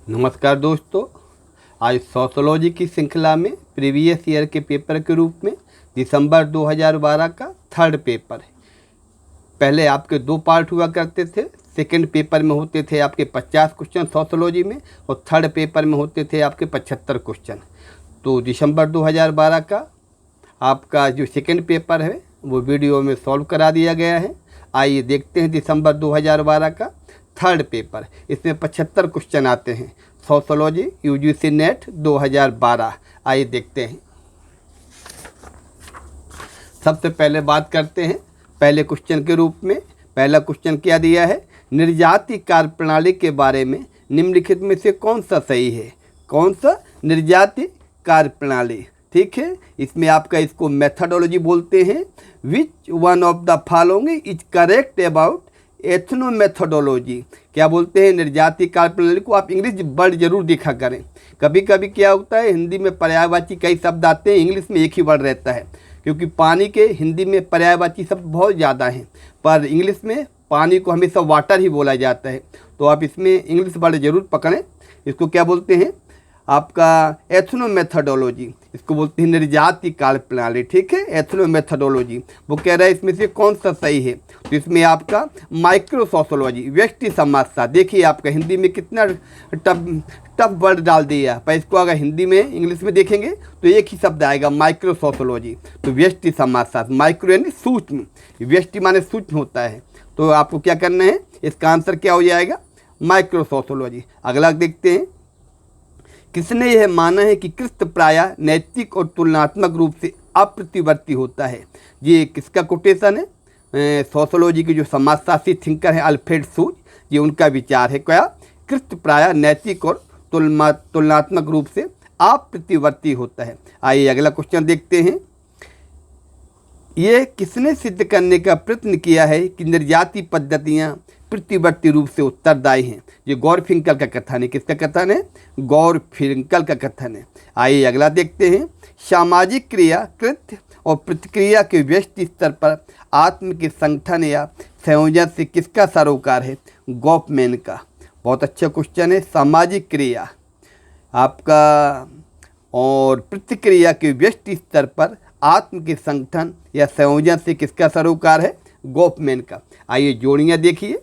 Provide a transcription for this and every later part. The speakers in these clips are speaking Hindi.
नमस्कार दोस्तों, आज सोशोलॉजी की श्रृंखला में प्रीवियस ईयर के पेपर के रूप में दिसंबर 2012 का थर्ड पेपर है। पहले आपके दो पार्ट हुआ करते थे। सेकंड पेपर में होते थे आपके 50 क्वेश्चन सोशोलॉजी में और थर्ड पेपर में होते थे आपके 75 क्वेश्चन। तो दिसंबर 2012 का आपका जो सेकंड पेपर है वो वीडियो में सॉल्व करा दिया गया है। आइए देखते हैं दिसंबर 2012 का थर्ड पेपर। इसमें 75 क्वेश्चन आते हैं, सोशोलॉजी यूजीसी नेट 2012। आइए देखते हैं। सबसे पहले बात करते हैं पहले क्वेश्चन के रूप में। पहला क्वेश्चन क्या दिया है, निर्याती कार्य प्रणाली के बारे में निम्नलिखित में से कौन सा सही है। कौन सा? निर्याती कार्य प्रणाली। ठीक है, इसमें आपका इसको मेथडोलॉजी बोलते हैं। Which one of the following is correct about ethno methodology. क्या बोलते हैं, निर्याती कार्य प्रणाली को आप इंग्लिश वर्ड जरूर देखा करें। कभी कभी क्या होता है, हिंदी में पर्यायवाची कई शब्द आते हैं, इंग्लिश में एक ही वर्ड रहता है, क्योंकि पानी के हिंदी में पर्यायवाची शब्द बहुत ज़्यादा हैं, पर इंग्लिश में पानी को हमेशा वाटर ही बोला जाता है। तो आप इसमें इंग्लिश वर्ड जरूर पकड़ें। इसको क्या बोलते हैं आपका एथनो मेथोडोलॉजी, इसको बोलते हैं निर्याती कार्य प्रणाली। ठीक है, एथनो मेथोडोलॉजी। वो कह रहा है इसमें से कौन सा सही है। तो इसमें आपका माइक्रो सोशोलॉजी, व्यष्टि समाजशास्त्र। देखिए आपका हिंदी में कितना टफ वर्ड डाल दिया, पर इसको अगर हिंदी में इंग्लिश में देखेंगे तो एक ही शब्द आएगा, माइक्रो सोशोलॉजी। तो व्यष्टि समाजशास्त्र, माइक्रो यानी सूक्ष्म, व्यष्टि माने सूक्ष्म होता है। तो आपको क्या करना है, इसका आंसर क्या हो जाएगा, माइक्रो सोशोलॉजी। अगला देखते हैं, किसने यह माना है कि कृष्ण प्रायः नैतिक और तुलनात्मक रूप से अप्रतिवर्ती होता है। ये किसका कोटेशन है, सोशोलॉजी के जो समाजशास्त्री थिंकर है अल्फ्रेड सूज, ये उनका विचार है। क्या, कृष्ण प्रायः नैतिक और तुलनात्मक रूप से अप्रतिवर्ती होता है। आइए अगला क्वेश्चन देखते हैं। ये किसने सिद्ध करने का प्रयत्न किया है कि निर्याती पद्धतियाँ प्रतिवर्ती रूप से उत्तरदायी हैं। ये गौरफिंकल का कथन है। किसका कथन है, गौरफिंकल का कथन है। आइए अगला देखते हैं, सामाजिक क्रिया कृत्य और प्रतिक्रिया के व्यष्टि स्तर पर आत्म के संगठन या संयोजन से किसका सरोकार है, गॉफमैन का। बहुत अच्छा क्वेश्चन है। सामाजिक क्रिया आपका और प्रतिक्रिया के व्यष्टि स्तर पर आत्म के संगठन या संयोजन से किसका सरोकार है, गॉफमैन का। आइए जोड़ियाँ देखिए,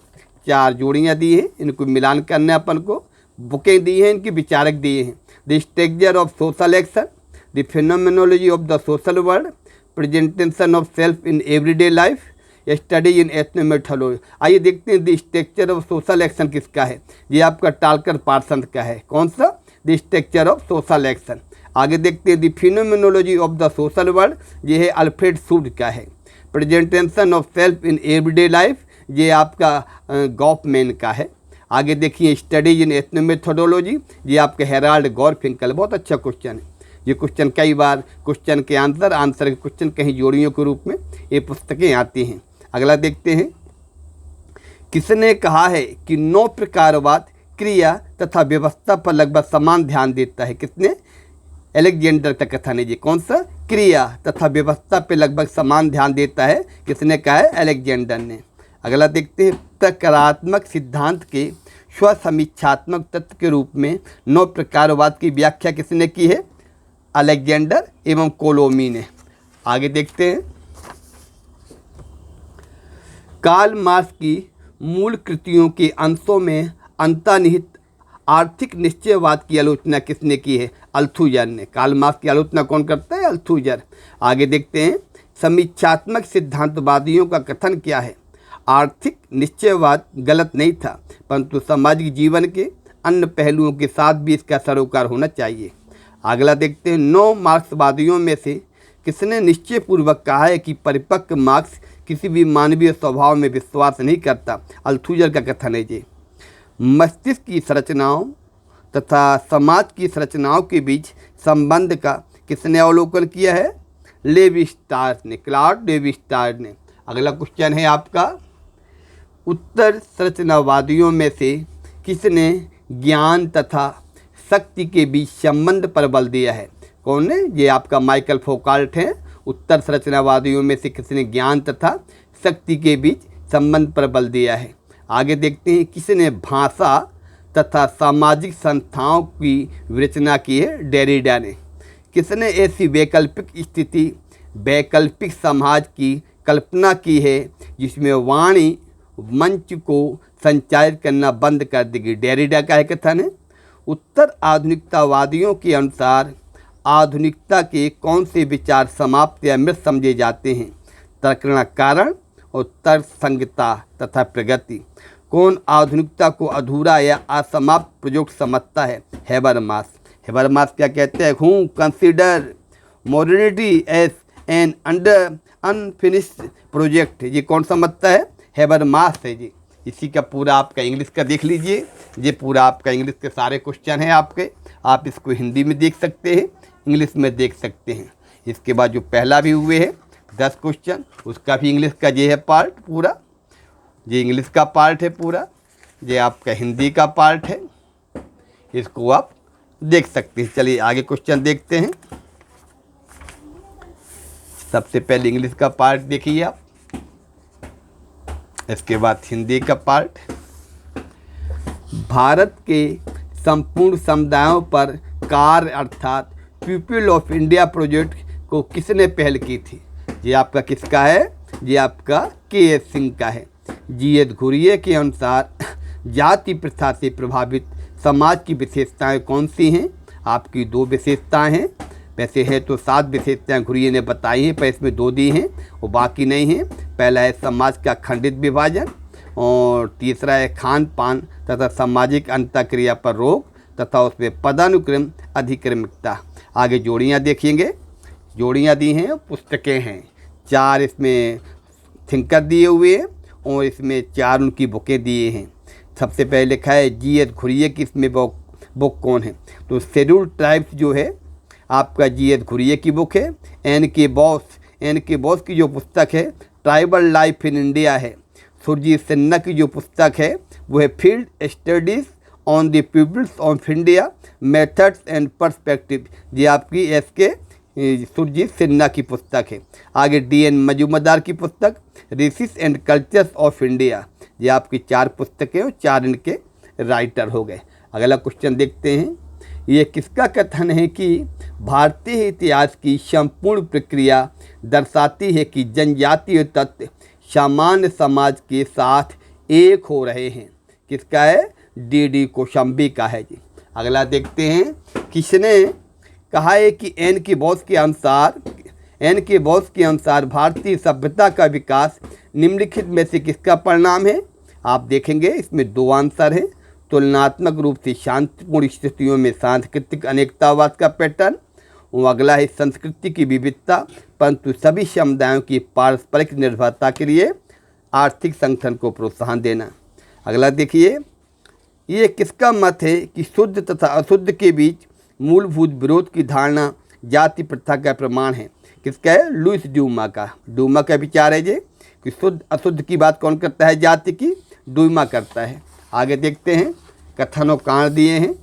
4 जोड़ियाँ दी हैं, इनको मिलान करने अपन को। बुकें दी हैं, इनके विचारक दिए हैं। The structure of social action, the phenomenology of the social world, presentation of self in everyday life, study in ethnomethodology. आइए देखते हैं the structure of social action किसका है। ये आपका टालकर पार्सन का है। कौन सा, the structure of social action. आगे देखते हैं the phenomenology of the social world, ये है अल्फ्रेड सूड का है। Presentation of self in everyday life, ये आपका गॉफमैन का है। आगे देखिए स्टडीज इन एथनोमेथोडोलॉजी, ये आपके हेराल्ड गॉरफिंकल। बहुत अच्छा क्वेश्चन है ये क्वेश्चन। कई बार क्वेश्चन के आंसर के क्वेश्चन कहीं जोड़ियों के रूप में ये पुस्तकें आती हैं। अगला देखते हैं, किसने कहा है कि 9 प्रकारवाद क्रिया तथा व्यवस्था पर लगभग समान ध्यान देता है। किसने, अलेक्जेंडर का कथन है। ये कौन सा, क्रिया तथा व्यवस्था पे लगभग समान ध्यान देता है। किसने कहा है, अलेक्जेंडर ने। अगला देखते हैं, प्रकारात्मक सिद्धांत के स्वसमीक्षात्मक तत्व के रूप में 9 प्रकारवाद की व्याख्या किसने की है, अलेक्जेंडर एवं कोलोमी ने। आगे देखते हैं, कार्ल मार्क्स की मूल कृतियों के अंशों में अंतर्निहित आर्थिक निश्चयवाद की आलोचना किसने की है, अल्थुजर ने। कार्ल मार्क्स की आलोचना कौन करता है, अल्थुजर। आगे देखते हैं, समीक्षात्मक सिद्धांतवादियों का कथन क्या है, आर्थिक निश्चयवाद गलत नहीं था, परंतु सामाजिक जीवन के अन्य पहलुओं के साथ भी इसका सरोकार होना चाहिए। अगला देखते हैं, 9 मार्क्सवादियों में से किसने निश्चयपूर्वक कहा है कि परिपक्व मार्क्स किसी भी मानवीय स्वभाव में विश्वास नहीं करता। अल्थुजर का कथन है। ये मस्तिष्क की संरचनाओं तथा समाज की संरचनाओं के बीच संबंध का किसने अवलोकन किया है, लेवी-स्ट्रॉस ने, क्लॉड लेवी-स्ट्रॉस ने। अगला क्वेश्चन है आपका, उत्तर संरचनावादियों में से किसने ज्ञान तथा शक्ति के बीच संबंध पर बल दिया है। कौन ने, ये आपका माइकल फोकाल्ट हैं। उत्तर संरचनावादियों में से किसने ज्ञान तथा शक्ति के बीच संबंध पर बल दिया है। आगे देखते हैं, किसने भाषा तथा सामाजिक संस्थाओं की रचना की है डेरिडा ने। किसने ऐसी वैकल्पिक समाज की कल्पना की है जिसमें वाणी मंच को संचालित करना बंद कर देगी? डेरिडा का एक कथन है। उत्तर आधुनिकतावादियों के अनुसार आधुनिकता के कौन से विचार समाप्त या मृत समझे जाते हैं? तर्कना कारण और तर्कसंगता तथा प्रगति। कौन आधुनिकता को अधूरा या असमाप्त प्रोजेक्ट समझता है? हेबरमास। हेबरमास क्या कहते हैं? हूँ consider modernity as an unfinished project. ये कौन समझता है? हेबरमास है जी। इसी का पूरा आपका इंग्लिश का देख लीजिए। ये पूरा आपका इंग्लिश के सारे क्वेश्चन हैं आपके। आप इसको हिंदी में देख सकते हैं, इंग्लिश में देख सकते हैं। इसके बाद जो पहला भी हुए हैं 10 क्वेश्चन, उसका भी इंग्लिश का ये है पार्ट पूरा। ये इंग्लिश का पार्ट है पूरा, ये आपका हिंदी का पार्ट है, इसको आप देख सकते हैं। चलिए आगे क्वेश्चन देखते हैं। सबसे पहले इंग्लिश का पार्ट देखिए आप, इसके बाद हिंदी का पार्ट। भारत के संपूर्ण समुदायों पर कार्य अर्थात पीपल ऑफ इंडिया प्रोजेक्ट को किसने पहल की थी? ये आपका किसका है? ये आपका के.एस. सिंह का है। जी.एस. घुरिये के अनुसार जाति प्रथा से प्रभावित समाज की विशेषताएं कौन सी हैं? आपकी 2 विशेषताएं हैं। वैसे है तो 7 विशेषताएं घुरिये ने बताई हैं, पर इसमें 2 दी हैं और बाकी नहीं हैं। पहला है समाज का खंडित विभाजन और तीसरा है खान पान तथा सामाजिक अंतःक्रिया पर रोक तथा उसमें पदानुक्रम अधिक्रमिकता। आगे जोड़ियाँ देखेंगे। जोड़ियाँ दी हैं, पुस्तकें हैं 4 इसमें थिंकर दिए हुए हैं और इसमें 4 उनकी बुकें दिए हैं। सबसे पहले लिखा है जी.एस. घुरिये की इसमें बुक कौन है? तो शेड्यूल्ड ट्राइब्स जो है आपका जी.एस. घुरिये की बुक है। एन के बॉस की जो पुस्तक है ट्राइबल लाइफ इन इंडिया है। सुरजीत सिन्हा की जो पुस्तक है वो है field studies on the peoples of India methods and perspective. ये आपकी एस.के. सुरजीत सिन्हा की पुस्तक है। आगे डी.एन. मजूमदार की पुस्तक रिसिस एंड कल्चर्स ऑफ इंडिया। ये आपकी 4 पुस्तकें और 4 इनके राइटर हो गए। अगला क्वेश्चन देखते हैं। ये किसका कथन है कि भारतीय इतिहास की संपूर्ण प्रक्रिया दर्शाती है कि जनजातीय तत्व सामान्य समाज के साथ एक हो रहे हैं? किसका है? डी.डी. कोशंबी का है जी। अगला देखते हैं। किसने कहा है कि एन के बॉस के अनुसार भारतीय सभ्यता का विकास निम्नलिखित में से किसका परिणाम है? आप देखेंगे इसमें 2 आंसर हैं। तुलनात्मक रूप से शांतिपूर्ण स्थितियों में सांस्कृतिक अनेकतावाद का पैटर्न और अगला है संस्कृति की विविधता परंतु सभी समुदायों की पारस्परिक निर्भरता के लिए आर्थिक संगठन को प्रोत्साहन देना। अगला देखिए, ये किसका मत है कि शुद्ध तथा अशुद्ध के बीच मूलभूत विरोध की धारणा जाति प्रथा का प्रमाण है? किसका है? लुइस ड्यूमा का। ड्यूमा का विचार है ये कि शुद्ध अशुद्ध की बात कौन करता है? जाति की ड्यूमा करता है। आगे देखते हैं। कथन और कारण दिए हैं।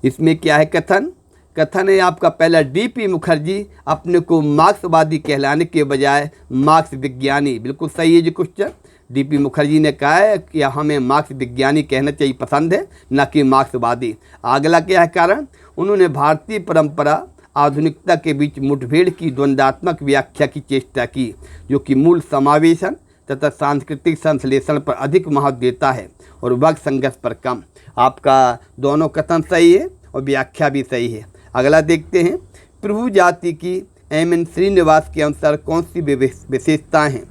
इसमें क्या है कथन? कथन है आपका पहला डी.पी. मुखर्जी अपने को मार्क्सवादी कहलाने के बजाय मार्क्स विज्ञानी। बिल्कुल सही है जी क्वेश्चन। डी.पी. मुखर्जी ने कहा है कि हमें मार्क्स विज्ञानी कहना चाहिए, पसंद है, न कि मार्क्सवादी। अगला क्या है कारण? उन्होंने भारतीय परंपरा आधुनिकता के बीच मुठभेड़ की द्वंद्वात्मक व्याख्या की चेष्टा की जो कि मूल समावेशन तथा सांस्कृतिक संश्लेषण पर अधिक महत्व देता है और वर्ग संघर्ष पर कम। आपका दोनों कथन सही है और व्याख्या भी सही है। अगला देखते हैं। प्रभु जाति की एम.एन. श्रीनिवास के अनुसार कौन सी विशेषताएं हैं?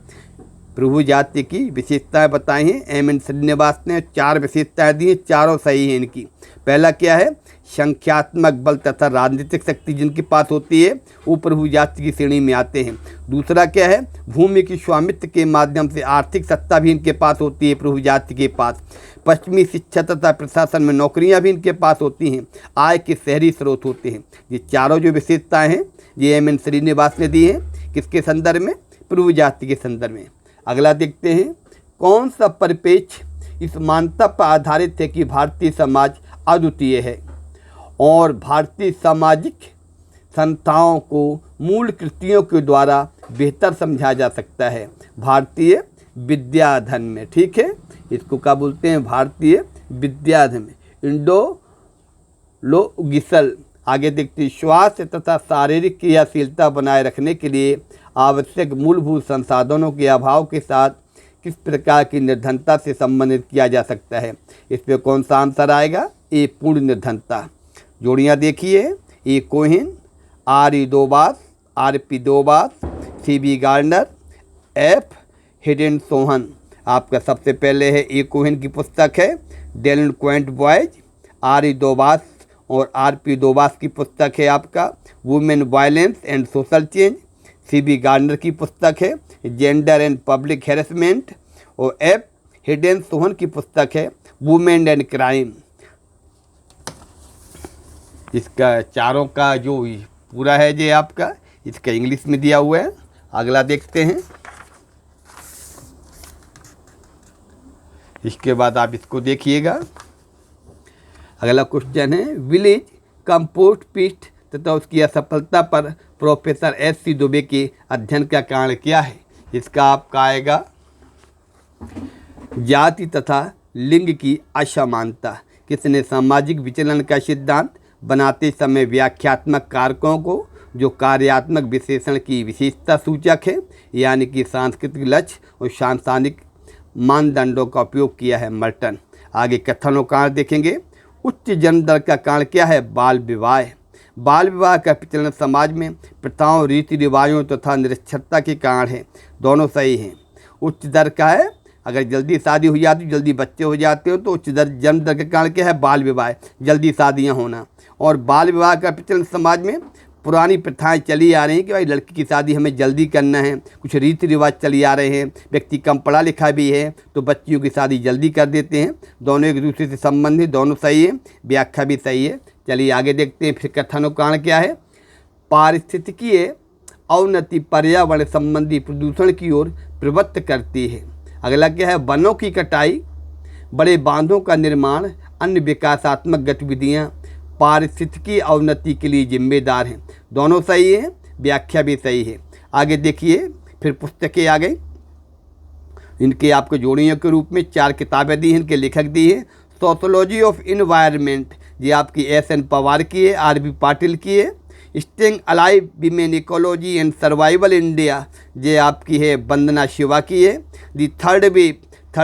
प्रभु जाति की विशेषताएं बताई हैं एम.एन. श्रीनिवास ने। 4 विशेषताएं दी हैं, चारों सही हैं इनकी। पहला क्या है? संख्यात्मक बल तथा राजनीतिक शक्ति जिनके पास होती है वो प्रभु जाति की श्रेणी में आते हैं। दूसरा क्या है? भूमि की स्वामित्व के माध्यम से आर्थिक सत्ता भी इनके पास होती है प्रभु जाति के पास। पश्चिमी शिक्षा तथा प्रशासन में नौकरियां भी इनके पास होती हैं। आय के शहरी स्रोत होते हैं। ये चारों जो विशेषताएं हैं ये एम.एन. श्रीनिवास ने दी हैं। किसके संदर्भ में? प्रभु जाति के संदर्भ में। अगला देखते हैं। कौन सा परिप्रेक्ष्य इस मान्यता पर आधारित है कि भारतीय समाज अद्वितीय है और भारतीय सामाजिक संस्थाओं को मूल कृतियों के द्वारा बेहतर समझा जा सकता है? भारतीय विद्याधन में। ठीक है, इसको क्या बोलते हैं? भारतीय विद्याधम, इंडोलोगिसल। आगे देखते हैं, स्वास्थ्य तथा शारीरिक क्रियाशीलता बनाए रखने के लिए आवश्यक मूलभूत संसाधनों के अभाव के साथ किस प्रकार की निर्धनता से संबंधित किया जा सकता है। इसमें कौन सा आंसर आएगा? ए, पूर्ण निर्धनता। जोड़ियाँ देखिए, ए कोहेन, आर ई दोबास, आर पी दोबास, C B Gardner, F hidden सोहन। आपका सबसे पहले है ए कोहेन की पुस्तक है डेलिंक्वेंट बॉयज, आर ई दोबास और आर पी दोबास की पुस्तक है आपका women violence and social change, C B Gardner की पुस्तक है जेंडर एंड पब्लिक हैरेसमेंट और एफ हिडेन सोहन की पुस्तक है वुमेन एंड क्राइम। इसका चारों का जो पूरा है ये आपका इसका इंग्लिश में दिया हुआ है। अगला देखते हैं, इसके बाद आप इसको देखिएगा। अगला क्वेश्चन है, विलेज कंपोस्ट पिस्ट तथा उसकी असफलता पर प्रोफेसर एस सी दुबे के अध्ययन का कारण क्या है। इसका आपका आएगा जाति तथा लिंग की असमानता। किसने सामाजिक विचलन का सिद्धांत बनाते समय व्याख्यात्मक कारकों को जो कार्यात्मक विशेषण की विशेषता सूचक है यानी कि सांस्कृतिक लक्ष्य और सांसानिक मानदंडों का उपयोग किया है। मर्टन। आगे कथनों कारण देखेंगे, उच्च जन्म दर का कारण क्या है? बाल विवाह। बाल विवाह का प्रचलन समाज में प्रथाओं, रीति रिवाजों तथा निरक्षरता के कारण है। दोनों सही हैं। उच्च दर का है, अगर जल्दी शादी हो जाती, जल्दी बच्चे हो जाते हो तो उच्च दर जन्म दर का कारण क्या है? बाल विवाह, जल्दी शादियां होना। और बाल विवाह का प्रचलन समाज में पुरानी प्रथाएं चली आ रही हैं कि भाई लड़की की शादी हमें जल्दी करना है, कुछ रीति रिवाज चली आ रहे हैं, व्यक्ति कम पढ़ा लिखा भी है तो बच्चियों की शादी जल्दी कर देते हैं। दोनों एक दूसरे से संबंधित, दोनों सही है, व्याख्या भी सही है। चलिए आगे देखते हैं, फिर कथनों कारण क्या है? पारिस्थितिकीय अवनति पर्यावरण संबंधी प्रदूषण की ओर प्रवृत्त करती है। अगला क्या है? वनों की कटाई, बड़े बांधों का निर्माण, अन्य विकासात्मक गतिविधियाँ पारिस्थितिकी अवनति के लिए जिम्मेदार हैं। दोनों सही हैं, व्याख्या भी सही है। आगे देखिए, फिर पुस्तकें आ गई। इनके आपको जोड़ियों के रूप में 4 किताबें दी हैं, इनके लेखक दी है। सोशोलॉजी ऑफ इन्वायरमेंट, ये आपकी एस.एन. पवार की है, आर.बी. पाटिल की है। Staying alive women ecology and survival India, ये आपकी है वंदना शिवा की है। दी थर्ड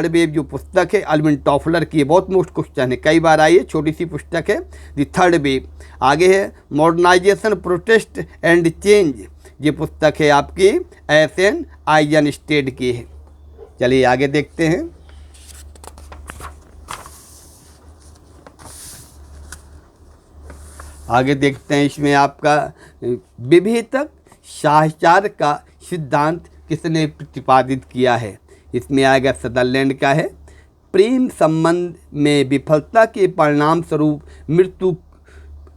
वेव जो पुस्तक है अल्विन टॉफलर की है, बहुत मोस्ट क्वेश्चन है, कई बार आई है, छोटी सी पुस्तक है दी थर्ड वेव। आगे है मॉडर्नाइजेशन प्रोटेस्ट एंड चेंज, ये पुस्तक है आपकी एस.एन. आइजनस्टेड की है। चलिए आगे देखते हैं। आगे देखते हैं, इसमें आपका विभेदक साहचर्य का सिद्धांत किसने प्रतिपादित किया है। इसमें आएगा सदरलैंड का है। प्रेम संबंध में विफलता के परिणाम स्वरूप मृत्यु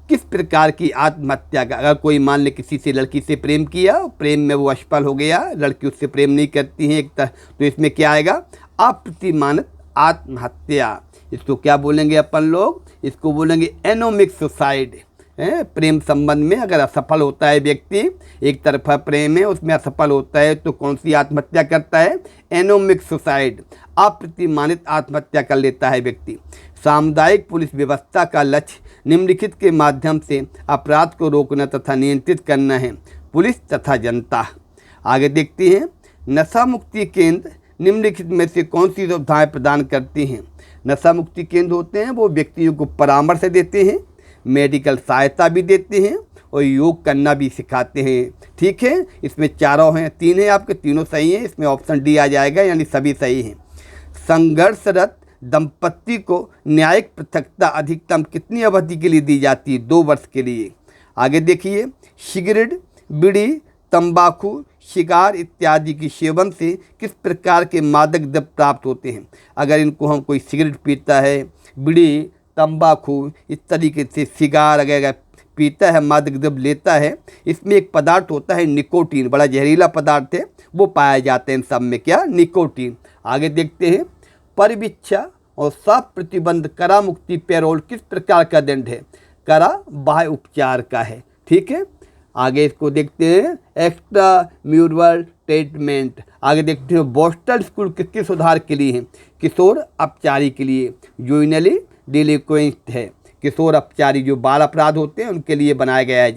किस प्रकार की आत्महत्या का, अगर कोई मान ले किसी से लड़की से प्रेम किया, प्रेम में वो असफल हो गया, लड़की उससे प्रेम नहीं करती है एक तरह, तो इसमें क्या आएगा? अप्रतिमानित आत्महत्या। इसको क्या बोलेंगे अपन लोग? इसको बोलेंगे एनोमिक सुसाइड। प्रेम संबंध में अगर असफल होता है व्यक्ति, एक तरफा प्रेम है उसमें असफल होता है तो कौन सी आत्महत्या करता है? एनोमिक सुसाइड, अप्रतिमानित आत्महत्या कर लेता है व्यक्ति। सामुदायिक पुलिस व्यवस्था का लक्ष्य निम्नलिखित के माध्यम से अपराध को रोकना तथा नियंत्रित करना है। पुलिस तथा जनता। आगे देखते हैं, नशा मुक्ति केंद्र निम्नलिखित में से कौन सी सुविधाएं प्रदान करती हैं। नशा मुक्ति केंद्र होते हैं वो व्यक्तियों को परामर्श देते हैं, मेडिकल सहायता भी देते हैं और योग करना भी सिखाते हैं। ठीक है, इसमें चारों हैं, 3 हैं आपके, तीनों सही हैं, इसमें ऑप्शन डी आ जाएगा, यानी सभी सही हैं। संघर्षरत दंपत्ति को न्यायिक पृथकता अधिकतम कितनी अवधि के लिए दी जाती है? 2 वर्ष के लिए। आगे देखिए, सिगरेट, बीड़ी, तंबाकू, शिगार इत्यादि के सेवन से किस प्रकार के मादक द्रव्य प्राप्त होते हैं। अगर इनको हम कोई सिगरेट पीता है, बीड़ी, तंबाकू इस तरीके से सिगार अगर पीता है, मादक द्रव्य लेता है, इसमें एक पदार्थ होता है निकोटीन, बड़ा जहरीला पदार्थ है, वो पाया जाता है इन सब में, क्या? निकोटीन। आगे देखते हैं, परिवीक्षा और सब प्रतिबंध कारामुक्ति पैरोल किस प्रकार का दंड है? करा बाह्य उपचार का है। ठीक है, आगे इसको देखते हैं, एक्स्ट्रा म्यूरल ट्रीटमेंट। आगे देखते हैं बोस्टन स्कूल किसके सुधार के लिए है, किशोर अपचारी के लिए। जुवेनाइल डिलिक्वेंट है, किशोर अपचारी जो बाल अपराध होते हैं उनके लिए बनाया गया है जी।